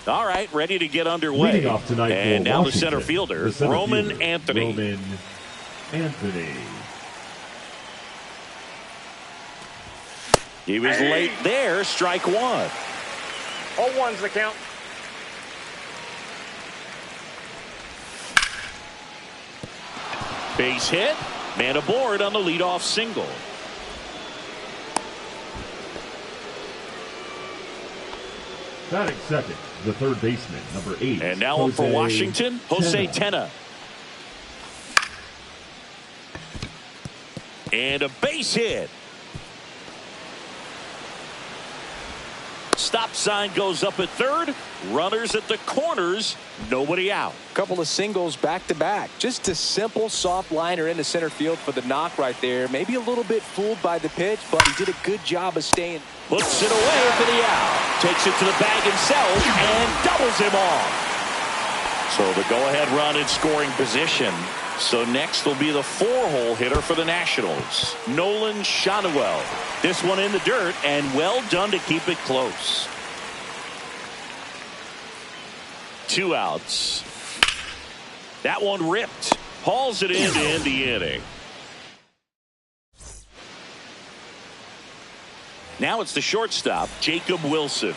All right, ready to get underway. Leading off tonight and for now Washington, the center fielder, Roman Anthony. Roman Anthony. He was late there, strike one. 0-1's the count. Base hit, man aboard on the leadoff single. Batting second, the third baseman, number 8. And now up for Washington, Jose Tena. And a base hit. Stop sign goes up at third. Runners at the corners. Nobody out. Couple of singles back to back. Just a simple soft liner into center field for the knock right there. Maybe a little bit fooled by the pitch, but he did a good job of staying. Puts it away for the out. Takes it to the bag himself and doubles him off. So the go-ahead run in scoring position. So next will be the 4-hole hitter for the Nationals, Nolan Schanuel. This one in the dirt, and well done to keep it close. 2 outs. That one ripped. Hauls it in to end the inning. Now it's the shortstop, Jacob Wilson.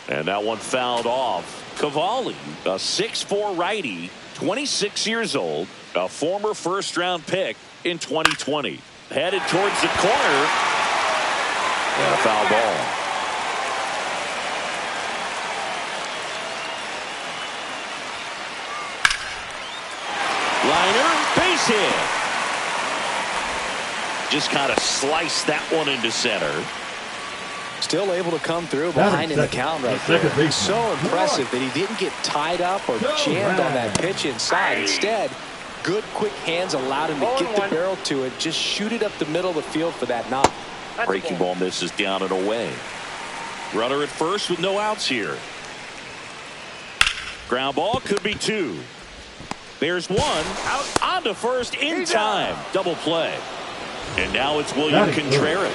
And that one fouled off. Cavalli, a 6'4" righty, 26 years old, a former first-round pick in 2020. Headed towards the corner. And a foul ball. Liner, base hit. Just kind of sliced that one into center. Still able to come through behind in the count right there. So impressive that he didn't get tied up or jammed on that pitch inside. Instead, good quick hands allowed him to get the barrel to it. Just shoot it up the middle of the field for that knock. Breaking ball misses down and away. Runner at first with no outs here. Ground ball could be 2. There's 1 out on to first in time. Double play. And now it's William Contreras.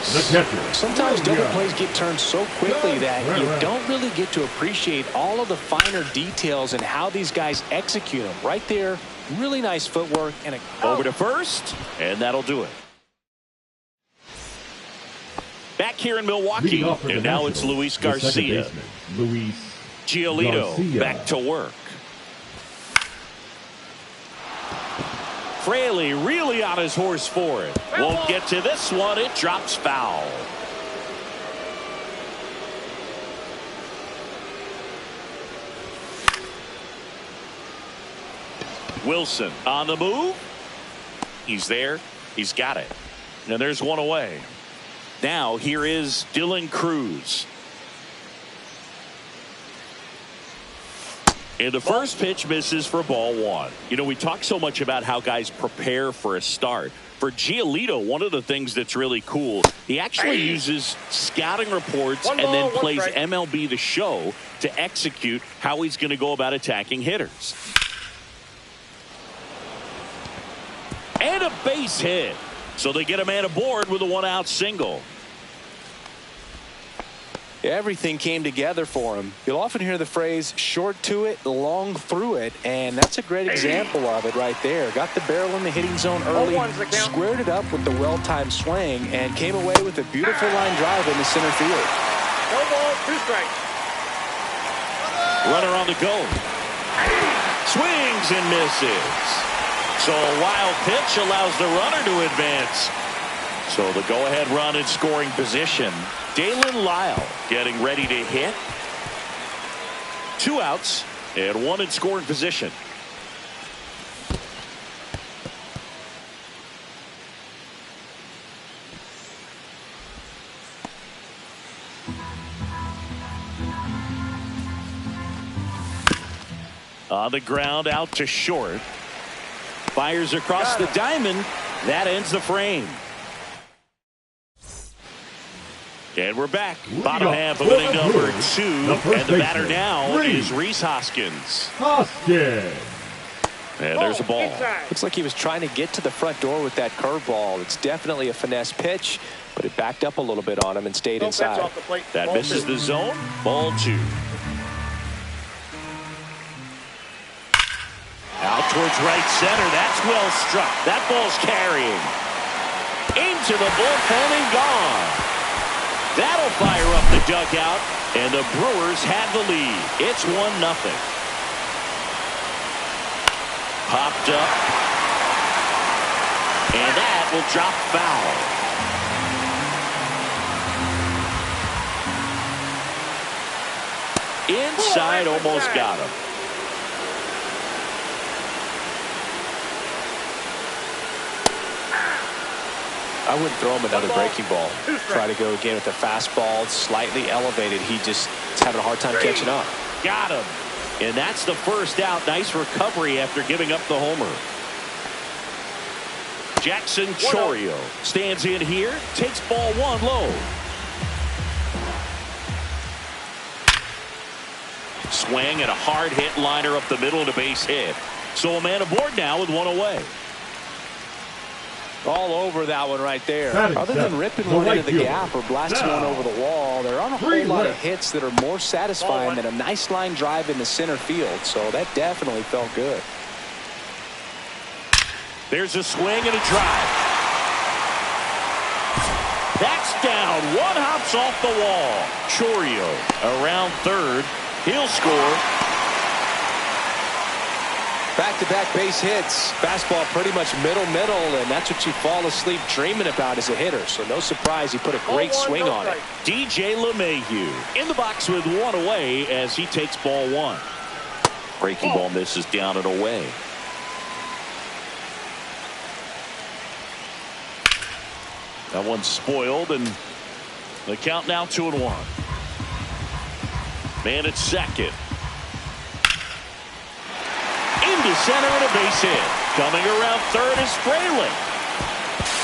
Sometimes double plays get turned so quickly that you don't really get to appreciate all of the finer details and how these guys execute them. Right there, really nice footwork. And over to first, and that'll do it. Back here in Milwaukee, and now it's Luis Garcia. Giolito back to work. Fraley really on his horse for it. Won't get to this one. It drops foul. Wilson on the move. He's there. He's got it. And there's one away. Now here is Dylan Cruz. And the first pitch misses for ball 1. You know, we talk so much about how guys prepare for a start. For Giolito, one of the things that's really cool, he actually uses scouting reports and then plays MLB The Show to execute how he's going to go about attacking hitters. And a base hit. So they get a man aboard with a 1-out single. Everything came together for him. You'll often hear the phrase short to it, long through it, and that's a great example of it right there. Got the barrel in the hitting zone early, squared it up with the well-timed swing, and came away with a beautiful line drive in the center field. No ball, 2 strikes. Runner on the go. Swings and misses. So a wild pitch allows the runner to advance. So the go-ahead run in scoring position. Dalen Lyle getting ready to hit. 2 outs and 1 in scoring position. On the ground, out to short. Fires across the diamond. That ends the frame. And we're back. Bottom half of inning number 2. And the batter now is Rhys Hoskins. And there's a ball. Looks like he was trying to get to the front door with that curveball. It's definitely a finesse pitch. but it backed up a little bit on him and stayed inside. Off the plate. That Ball misses two. the zone. Ball 2. Out towards right center. That's well struck. That ball's carrying. Into the bullpen and gone. That'll fire up the dugout, and the Brewers have the lead. It's 1-0. Popped up. And that will drop foul. Inside, almost got him. I wouldn't throw him another breaking ball. Try to go again with the fastball, slightly elevated. He just is having a hard time catching up. Got him. And that's the first out. Nice recovery after giving up the homer. Jackson Chourio stands in here, takes ball 1 low. Swing and a hard hit liner up the middle and a base hit. So a man aboard now with 1 away. All over that one right there. Batting Other than seven, ripping the one right into the fielder. gap or blasting Now, one over the wall, there aren't a whole three lot of left. hits that are more satisfying than a nice line drive into center field. So that definitely felt good. There's a swing and a drive. That's down. 1 hops off the wall. Chourio around third. He'll score. Back-to-back base hits. Fastball pretty much middle, and that's what you fall asleep dreaming about as a hitter. So no surprise he put a great swing on it. DJ LeMahieu in the box with 1 away as he takes ball 1. Breaking ball misses down and away. That one's spoiled, and the count now 2-1. Man at second. Into center and a base hit. Coming around third is Fraley.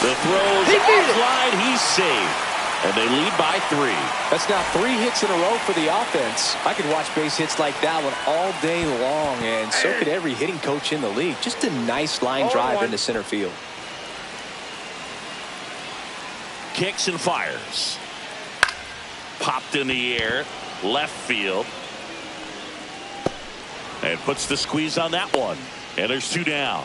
The throw's offline. He's saved. And they lead by 3. That's now 3 hits in a row for the offense. I could watch base hits like that one all day long, and so could every hitting coach in the league. Just a nice line drive into center field. Kicks and fires. Popped in the air. Left field. And puts the squeeze on that one. And there's 2 down.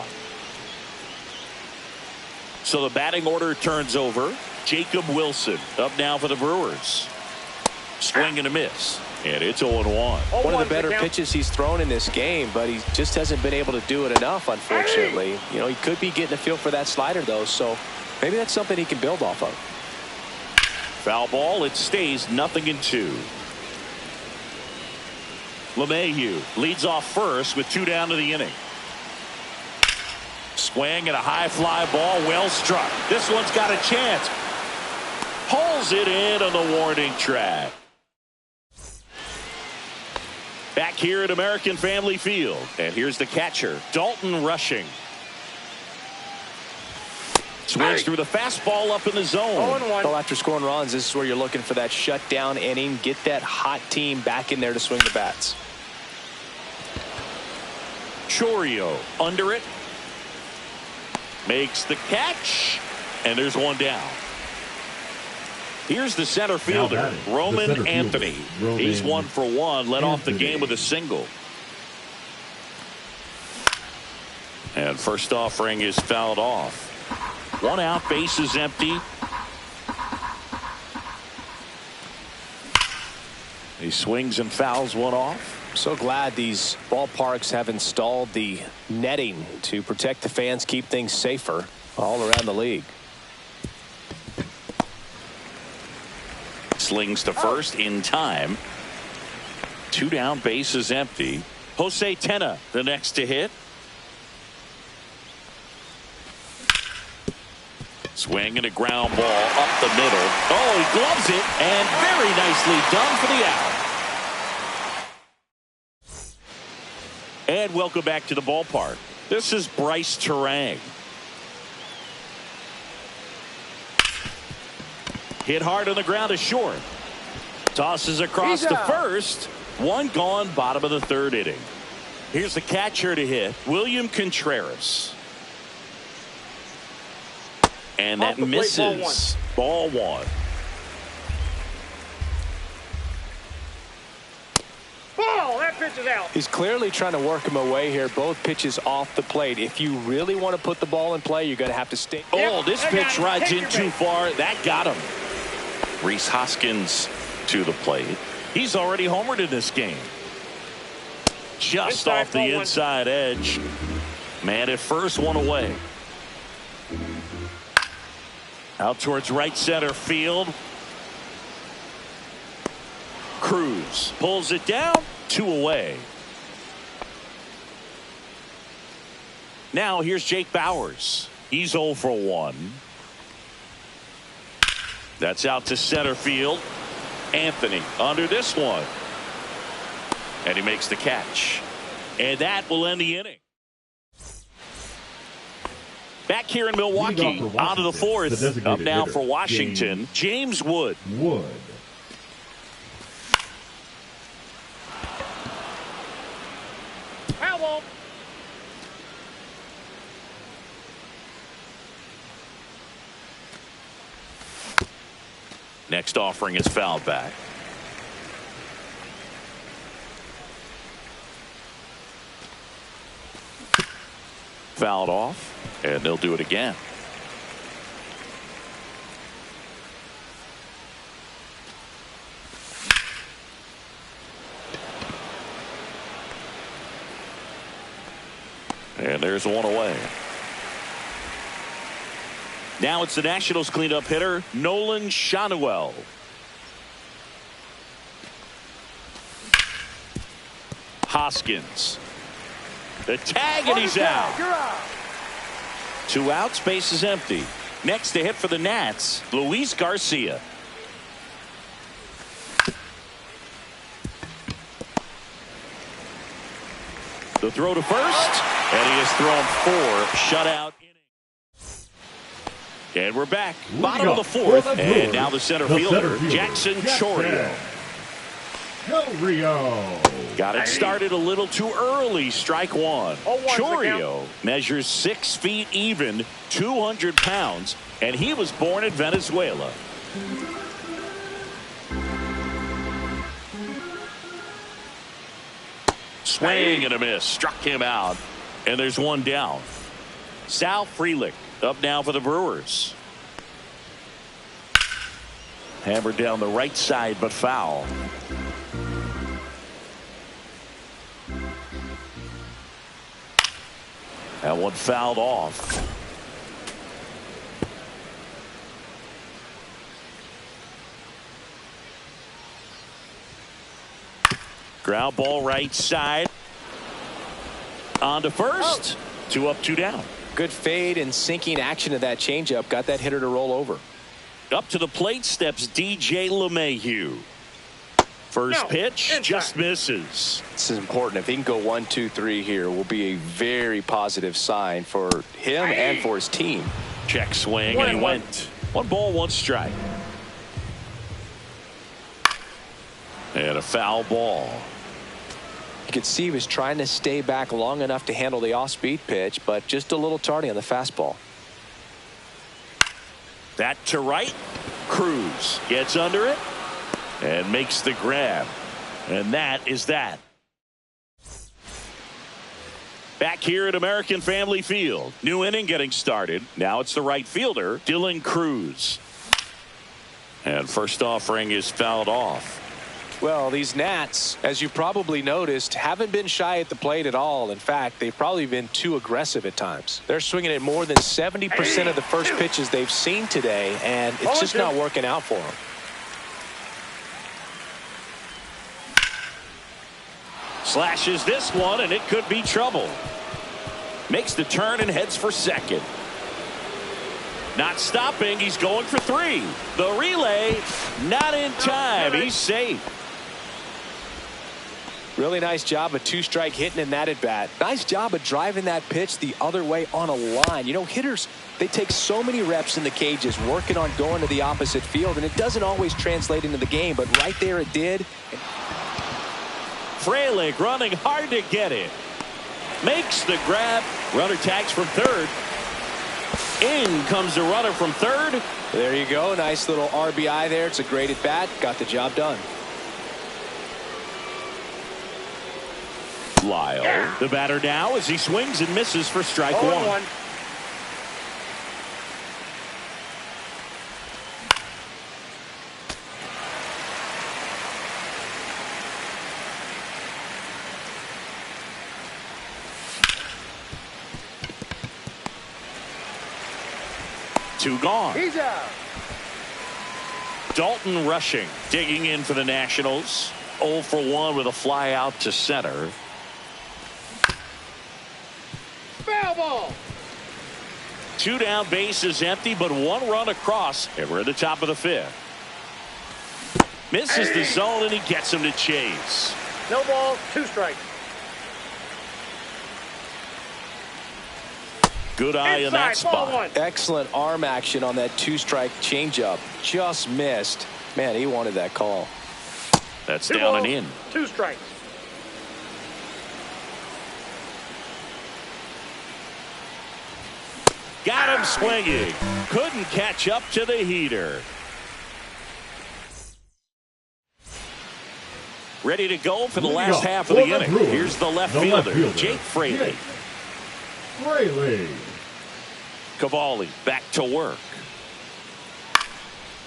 So the batting order turns over. Jacob Wilson up now for the Brewers. Swing and a miss. And it's 0-1. One of the better pitches he's thrown in this game, but he just hasn't been able to do it enough, unfortunately. You know, he could be getting a feel for that slider, though, so maybe that's something he can build off of. Foul ball. It stays 0-2. LeMahieu leads off first with 2 down to the inning. Swing and a high fly ball, well struck. This one's got a chance. Pulls it in on the warning track. Back here at American Family Field. And here's the catcher, Dalton Rushing. Swings through the fastball up in the zone. Well, after scoring runs, this is where you're looking for that shutdown inning. Get that hot team back in there to swing the bats. Chourio under it. Makes the catch. And there's 1 down. Here's the center fielder, Roman Anthony. He's 1 for 1. Led off the game with a single. And first offering is fouled off. 1 out, base is empty. He swings and fouls 1 off. So glad these ballparks have installed the netting to protect the fans, keep things safer all around the league. Slings to first in time. 2 down, base is empty. Jose Tena, the next to hit. Swing and a ground ball up the middle. Oh, he gloves it, and very nicely done for the out. And welcome back to the ballpark. This is Bryce Turang. Hit hard on the ground to short. Tosses across to first. 1 gone, bottom of the 3rd inning. Here's the catcher to hit, William Contreras. And that misses. Ball one. Ball, that pitch is out. He's clearly trying to work him away here. Both pitches off the plate. If you really want to put the ball in play, you're going to have to stay. Oh, this pitch rides in too far. That got him. Rhys Hoskins to the plate. He's already homered in this game. Just off the inside edge. Man at first, one away. Out towards right center field. Cruz pulls it down. 2 away. Now here's Jake Bauers. He's 0 for 1. That's out to center field. Anthony under this one. And he makes the catch. And that will end the inning. Back here in Milwaukee, on to the fourth. Up now for Washington, James Wood. Foul ball. Next offering is fouled back. Fouled off, and they'll do it again. And there's one away. Now it's the Nationals cleanup hitter, Nolan Schanuel. Hoskins. The tag, and he's out. 2 outs, base is empty. Next to hit for the Nats, Luis Garcia. The throw to first, and he has thrown 4 shutout innings. And we're back. Bottom of the fourth, and now the center fielder, Jackson Chourio. Got it started a little too early. Strike one. Chourio measures 6 feet even, 200 pounds, and he was born in Venezuela. Swing and a miss. Struck him out. And there's one down. Sal Frelick up now for the Brewers. Hammered down the right side, but foul. That one fouled off. Ground ball right side. On to first. 2 up, 2 down. Good fade and sinking action of that changeup. Got that hitter to roll over. Up to the plate steps DJ LeMahieu. First pitch just misses. This is important. If he can go 1, 2, 3 here, will be a very positive sign for him and for his team. Check swing, and he went. 1 ball, 1 strike. And a foul ball. You could see he was trying to stay back long enough to handle the off-speed pitch, but just a little tardy on the fastball. That to right. Cruz gets under it and makes the grab. And that is that. Back here at American Family Field. New inning getting started. Now it's the right fielder, Dylan Cruz. And first offering is fouled off. Well, these Nats, as you probably noticed, haven't been shy at the plate at all. In fact, they've probably been too aggressive at times. They're swinging at more than 70% of the first pitches they've seen today, and it's just not working out for them. Slashes this one, and it could be trouble. Makes the turn and heads for second. Not stopping. He's going for 3. The relay, not in time. He's safe. Really nice job of 2-strike hitting in that at bat. Nice job of driving that pitch the other way on a line. You know, hitters, they take so many reps in the cages working on going to the opposite field, and it doesn't always translate into the game, but right there it did. Frelick running hard to get it. Makes the grab. Runner tags from third. In comes the runner from third. There you go. Nice little RBI there. It's a great at bat. Got the job done. Lyle, the batter now as he swings and misses for strike one. 0-1. Two gone. He's out. Dalton Rushing digging in for the Nationals. 0 for 1 with a fly out to center. Foul ball. 2 down, bases empty, but 1 run across, and we're at the top of the 5th. Misses the zone, and he gets him to chase. No ball, 2 strikes. Good eye in that Inside, ball spot. 1. Excellent arm action on that 2-strike changeup. Just missed. Man, he wanted that call. That's 2 down balls, and in. 2 strikes. Got him swinging. Couldn't catch up to the heater. Ready to go for the last half of the inning. Here's the left fielder, Jake Fraley. Cavalli back to work.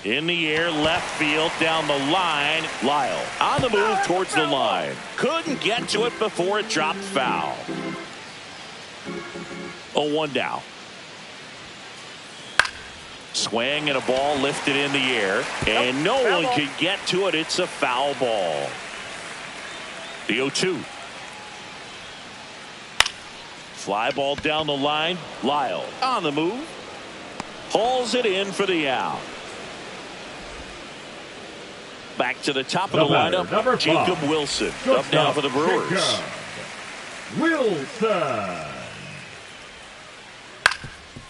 In the air, left field, down the line. Lyle on the move towards the line. Couldn't get to it before it dropped foul. 0-1 down. Swing and a ball lifted in the air, and no one can get to it. It's a foul ball. The 0-2. Fly ball down the line. Lyle on the move. Hauls it in for the out. Back to the top of the lineup, Jacob Wilson. Up now for the Brewers. Wilson.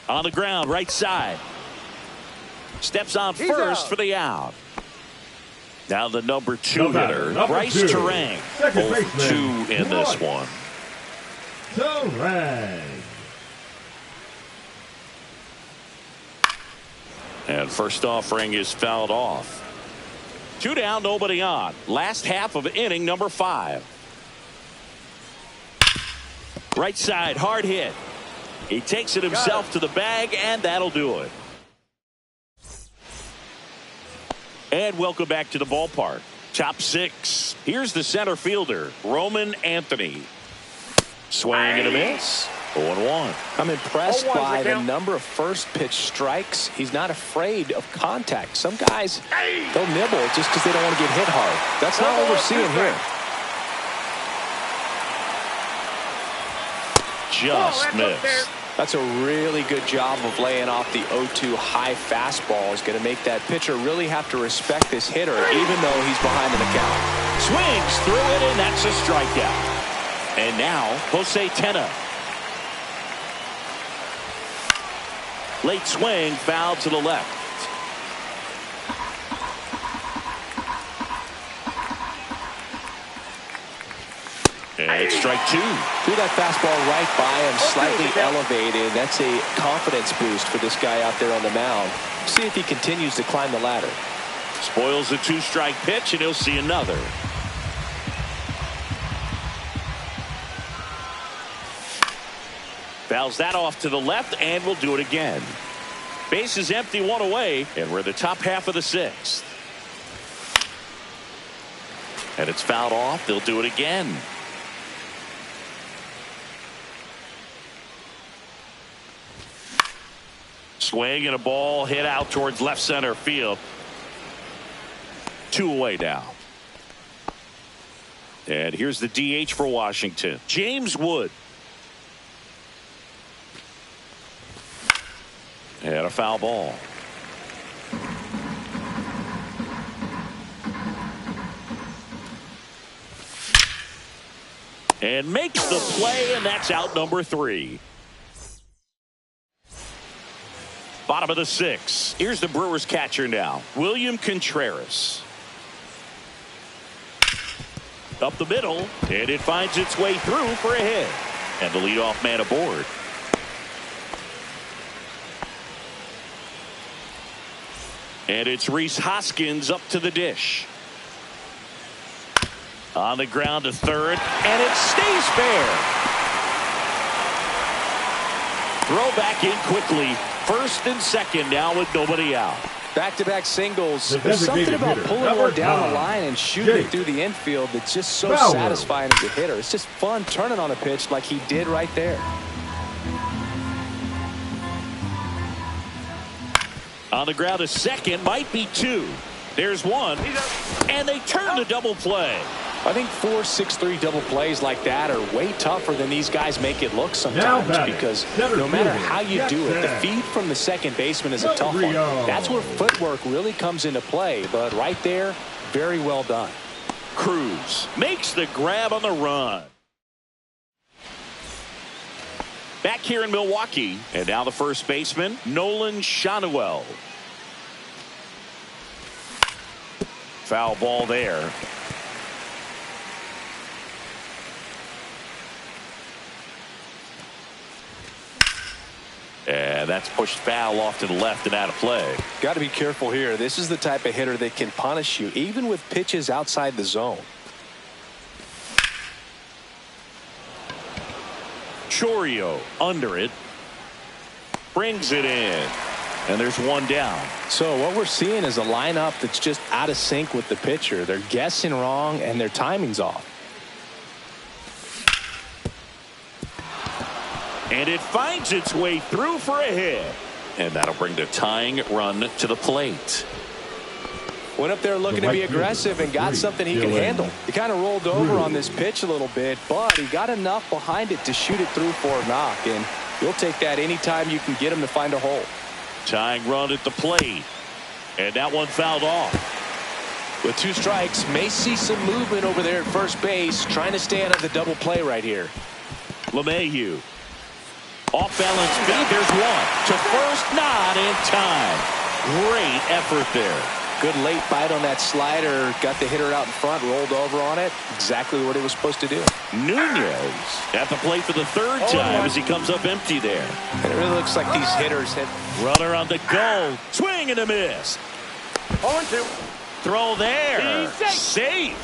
On the ground, right side. Steps on first for the out. Now the number 2 hitter, Bryce Turang. 0 for 2 in this one. Turang. And first offering is fouled off. 2 down, nobody on. Last half of inning number 5. Right side, hard hit. He takes it himself to the bag, and that'll do it. And welcome back to the ballpark. Top 6. Here's the center fielder, Roman Anthony. Swing and a miss. 0-1. I'm impressed 0-1's by the the count. number of first pitch strikes. He's not afraid of contact. Some guys, they'll nibble just because they don't want to get hit hard. That's not what we're seeing here. Just missed. That's a really good job of laying off the 0-2 high fastball. Is going to make that pitcher really have to respect this hitter, even though he's behind in the count. Swings through it, and that's a strikeout. And now, Jose Tena. Late swing, foul to the left. And it's strike 2. Threw that fastball right by him, slightly elevated. That's a confidence boost for this guy out there on the mound. See if he continues to climb the ladder. Spoils the 2-strike pitch, and he'll see another. Fouls that off to the left, and we'll do it again. Base is empty, 1 away, and we're in the top half of the 6th. And it's fouled off. They'll do it again. Swing and a ball hit out towards left center field. 2 away now. And here's the DH for Washington, James Wood. And a foul ball. And makes the play, and that's out number 3. Bottom of the 6th. Here's the Brewers catcher now, William Contreras. Up the middle, and it finds its way through for a hit. And the leadoff man aboard. And it's Rhys Hoskins up to the dish. On the ground to third, and it stays fair. Throw back in quickly. First and second now with nobody out. Back-to-back singles. There's something about pulling one down the line and shooting it through the infield that's just so satisfying as a hitter. It's just fun turning on a pitch like he did right there. On the ground to second, might be two. There's one, and they turn the double play. I think 4-6-3 double plays like that are way tougher than these guys make it look sometimes, because no matter how you do it, the feed from the second baseman is a tough one. That's where footwork really comes into play, but right there, very well done. Cruz makes the grab on the run. Back here in Milwaukee, and now the first baseman, Nolan Schanuel. Foul ball there. And that's pushed foul off to the left and out of play. Got to be careful here. This is the type of hitter that can punish you even with pitches outside the zone. Chourio under it. Brings it in. And there's one down. So what we're seeing is a lineup that's just out of sync with the pitcher. They're guessing wrong and their timing's off. And it finds its way through for a hit. And that'll bring the tying run to the plate. Went up there looking to be aggressive and got something he can handle. He kind of rolled over on this pitch a little bit, but he got enough behind it to shoot it through for a knock. And you'll take that anytime you can get him to find a hole. Tying run at the plate. And that one fouled off. With two strikes, may see some movement over there at first base, trying to stay out of the double play right here. LeMahieu. Off balance feed, there's one. To first, not in time. Great effort there. Good late bite on that slider. Got the hitter out in front, rolled over on it. Exactly what he was supposed to do. Nunez at the plate for the third time as he comes up empty there. And it really looks like these hitters hit. Runner on the go. Swing and a miss. 0-2. Throw there. He's safe.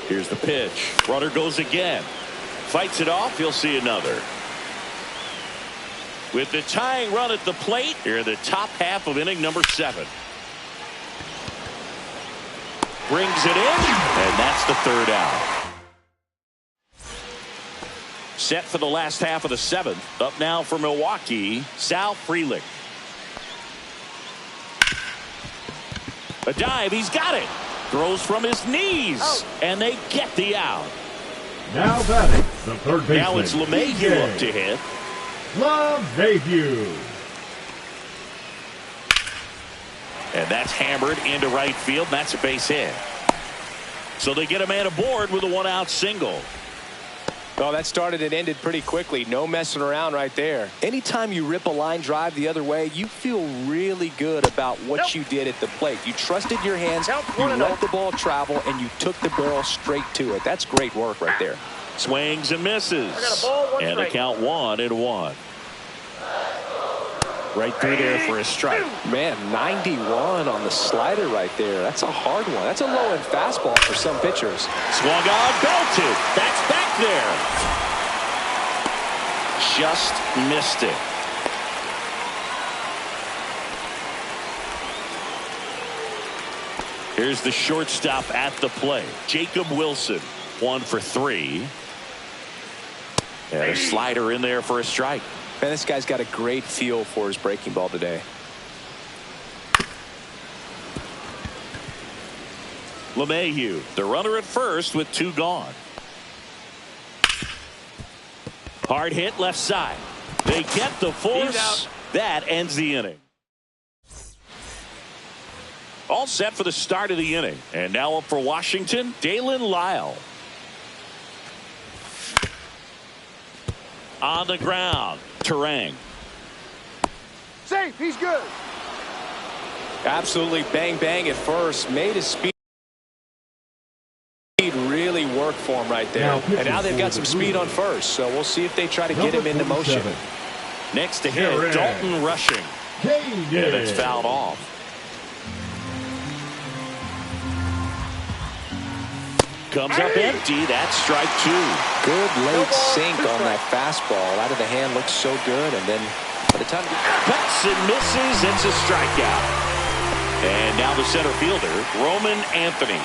Here's the pitch. Runner goes again. Fights it off. He'll see another. With the tying run at the plate, here in the top half of inning number 7. Brings it in, and that's the third out. Set for the last half of the 7th. Up now for Milwaukee, Sal Frelick. A dive, he's got it. Throws from his knees, and they get the out. Now batting, the third baseman. Now it's LeMahieu up to hit. LeMahieu. And that's hammered into right field, and that's a base hit. So they get a man aboard with a one-out single. Oh, that started and ended pretty quickly. No messing around right there. Anytime you rip a line drive the other way, you feel really good about what you did at the plate. You trusted your hands, you let the ball travel, and you took the barrel straight to it. That's great work right there. Swings and misses. I got a ball, one and strike. the count 1-1. Right through there for a strike. Man, 91 on the slider right there. That's a hard one. That's a low-end fastball for some pitchers. Swung on, belted. That's back there. Just missed it. Here's the shortstop at the plate. Jacob Wilson, 1 for 3. And a slider in there for a strike. Man, this guy's got a great feel for his breaking ball today. LeMahieu, the runner at first with 2 gone. Hard hit left side. They get the force. That ends the inning. All set for the start of the inning. And now up for Washington, Dalen Lyle. On the ground, Turang. Safe, he's good. Absolutely bang bang at first. Made his speed really work for him right there. And now they've got some speed on first. So we'll see if they try to get him into motion. Next to hit, Dalton Rushing. And it's fouled off. Comes up empty. That's strike two. Good late sink on that fastball. Out of the hand looks so good. And then by the time cuts and misses, it's a strikeout. And now the center fielder, Roman Anthony.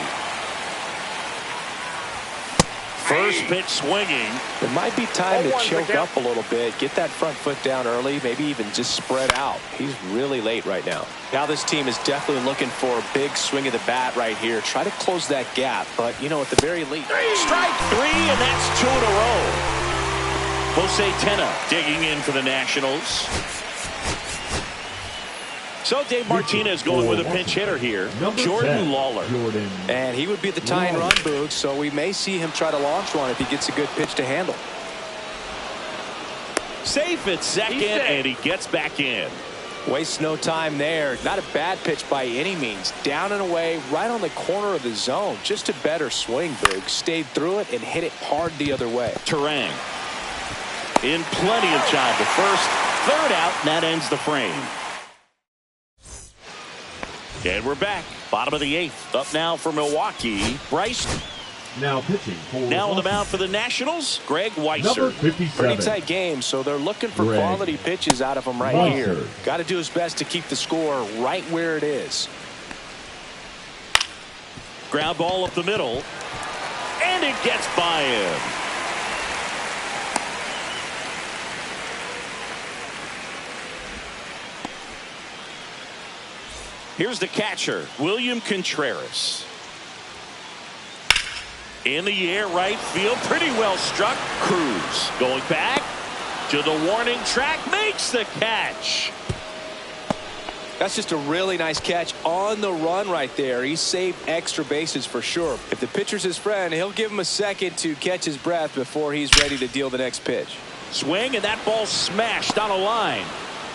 First pitch swinging. It might be time to choke up a little bit, get that front foot down early, maybe even just spread out. He's really late right now. Now this team is definitely looking for a big swing of the bat right here. Try to close that gap, but you know, at the very least. Strike three, and that's two in a row. Jose Tena digging in for the Nationals. So Dave Martinez going with a pinch hitter here, Jordan Lawler. And he would be the tying run, Boog, so we may see him try to launch one if he gets a good pitch to handle. Safe at second, and he gets back in. Wastes no time there. Not a bad pitch by any means. Down and away, right on the corner of the zone. Just a better swing, Boog. Stayed through it and hit it hard the other way. Turang in plenty of time to first. Third out, and that ends the frame. And we're back. Bottom of the eighth. Up now for Milwaukee, Bryce. Now pitching. Now on the mound for the Nationals, Greg Weisser. Pretty tight game, so they're looking for quality pitches out of him right here. Got to do his best to keep the score right where it is. Ground ball up the middle, and it gets by him. Here's the catcher, William Contreras. In the air, right field, pretty well struck. Cruz going back to the warning track, makes the catch. That's just a really nice catch on the run right there. He saved extra bases for sure. If the pitcher's his friend, he'll give him a second to catch his breath before he's ready to deal the next pitch. Swing, and that ball smashed on a line.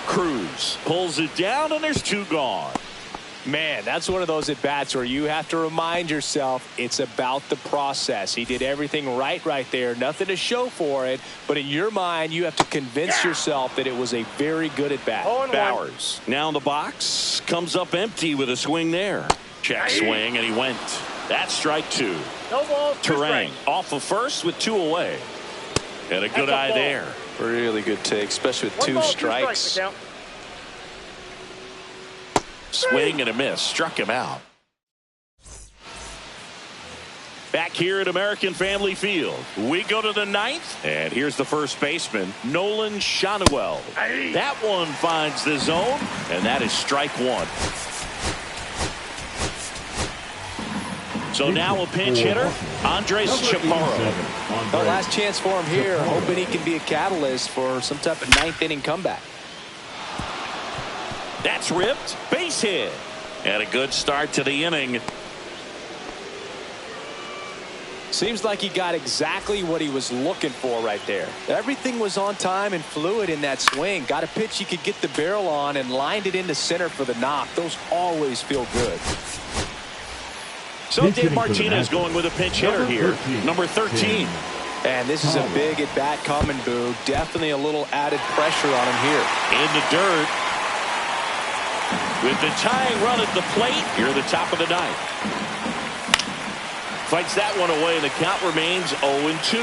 Cruz pulls it down, and there's two gone. Man, that's one of those at-bats where you have to remind yourself it's about the process. He did everything right there. Nothing to show for it. But in your mind, you have to convince yourself that it was a very good at-bat. Bowers now in the box. Comes up empty with a swing there. Check swing, and he went. That's strike two. No ball. Turang off of first with two away. And a good eye there. Really good take, especially with two strikes. Swing and a miss. Struck him out. Back here at American Family Field, we go to the ninth, and here's the first baseman, Nolan Schanuel. That one finds the zone, and that is strike one. So now a pinch hitter, Andres Chaparro. The last chance for him here, hoping he can be a catalyst for some type of ninth inning comeback. That's ripped, base hit, and a good start to the inning. Seems like he got exactly what he was looking for right there. Everything was on time and fluid in that swing. Got a pitch he could get the barrel on and lined it into center for the knock. Those always feel good. So Dave Martinez going with a pinch hitter here, number 13. And this is a big at-bat coming, Boo. Definitely a little added pressure on him here. In the dirt. With the tying run at the plate, here at the top of the ninth. Fights that one away, and the count remains 0-2.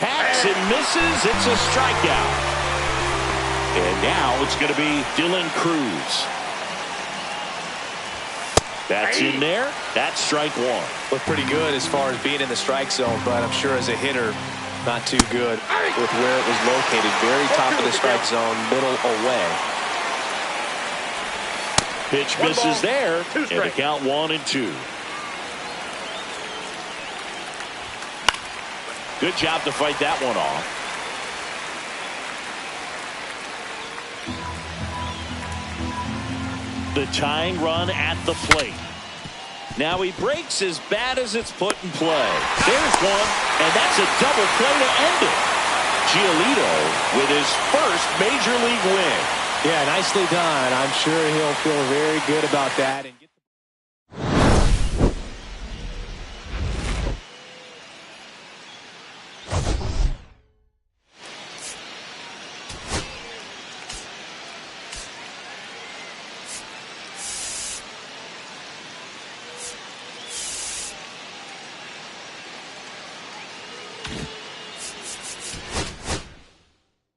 Hacks and misses. It's a strikeout. And now it's going to be Dylan Cruz. That's in there. That's strike one. Looked pretty good as far as being in the strike zone, but I'm sure as a hitter, not too good with where it was located. Very top of the strike zone, middle away. Pitch misses there, and the count 1-2. Good job to fight that one off. The tying run at the plate. Now he breaks as bad as it's put in play. There's one, and that's a double play to end it. Giolito with his first major league win. Yeah, nicely done. I'm sure he'll feel very good about that.